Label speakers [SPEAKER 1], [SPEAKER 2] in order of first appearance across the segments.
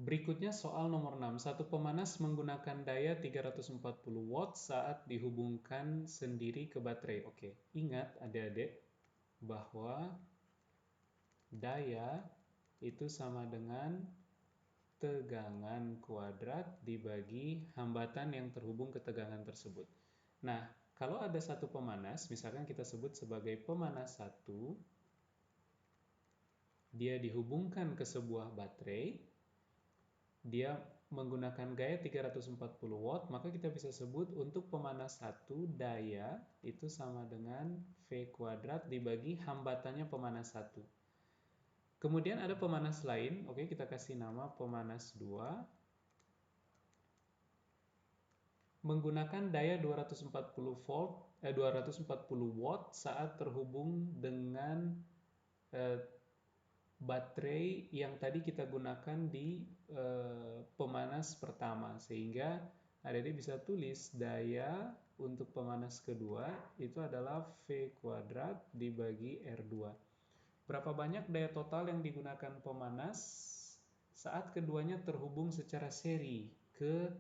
[SPEAKER 1] Berikutnya soal nomor 6. Satu pemanas menggunakan daya 340 watt saat dihubungkan sendiri ke baterai. Oke, ingat adik-adik bahwa daya itu sama dengan tegangan kuadrat dibagi hambatan yang terhubung ke tegangan tersebut. Nah, kalau ada satu pemanas, misalkan kita sebut sebagai pemanas 1, dia dihubungkan ke sebuah baterai, dia menggunakan gaya 340 watt, maka kita bisa sebut untuk pemanas 1 daya itu sama dengan V kuadrat dibagi hambatannya pemanas 1. Kemudian ada pemanas lain, oke, kita kasih nama pemanas 2, menggunakan daya 240 watt saat terhubung dengan baterai yang tadi kita gunakan di pemanas pertama, sehingga adik-adik bisa tulis daya untuk pemanas kedua itu adalah V kuadrat dibagi R2. Berapa banyak daya total yang digunakan pemanas saat keduanya terhubung secara seri ke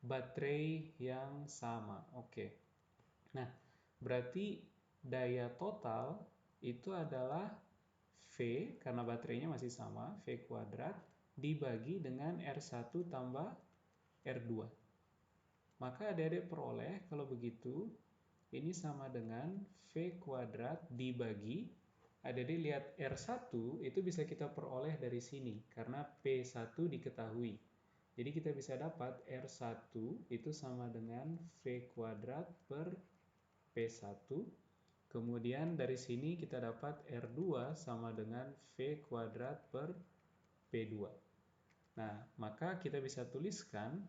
[SPEAKER 1] baterai yang sama? Oke. Nah, berarti daya total itu adalah V, karena baterainya masih sama, V kuadrat, dibagi dengan R1 tambah R2. Maka adik-adik peroleh, kalau begitu, ini sama dengan V kuadrat dibagi, adik-adik lihat R1 itu bisa kita peroleh dari sini, karena P1 diketahui. Jadi kita bisa dapat R1 itu sama dengan V kuadrat per P1. Kemudian dari sini kita dapat R2 sama dengan V kuadrat per P2. Nah, maka kita bisa tuliskan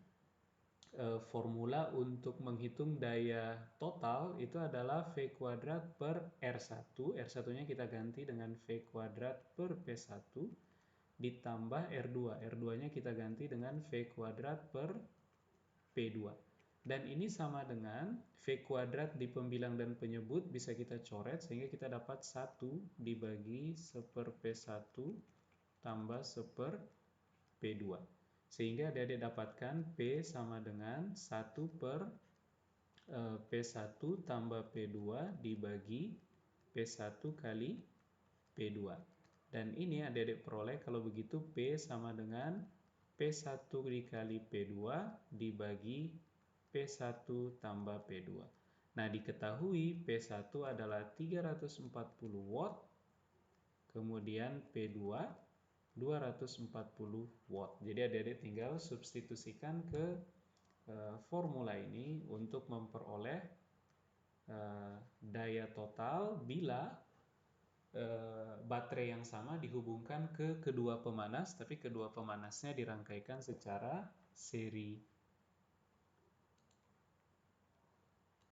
[SPEAKER 1] formula untuk menghitung daya total itu adalah V kuadrat per R1. R1-nya kita ganti dengan V kuadrat per P1 ditambah R2. R2-nya kita ganti dengan V kuadrat per P2. Dan ini sama dengan V kuadrat di pembilang dan penyebut bisa kita coret sehingga kita dapat 1 dibagi 1 P1 tambah 1 P2. Sehingga adik-adik dapatkan P sama dengan 1 per P1 tambah P2 dibagi P1 kali P2. Dan ini adik-adik peroleh kalau begitu P sama dengan P1 dikali P2 dibagi P1 tambah P2. Nah, diketahui P1 adalah 340 watt, kemudian P2 240 watt. Jadi adik-adik tinggal substitusikan ke formula ini untuk memperoleh daya total bila baterai yang sama dihubungkan ke kedua pemanas, tapi kedua pemanasnya dirangkaikan secara seri.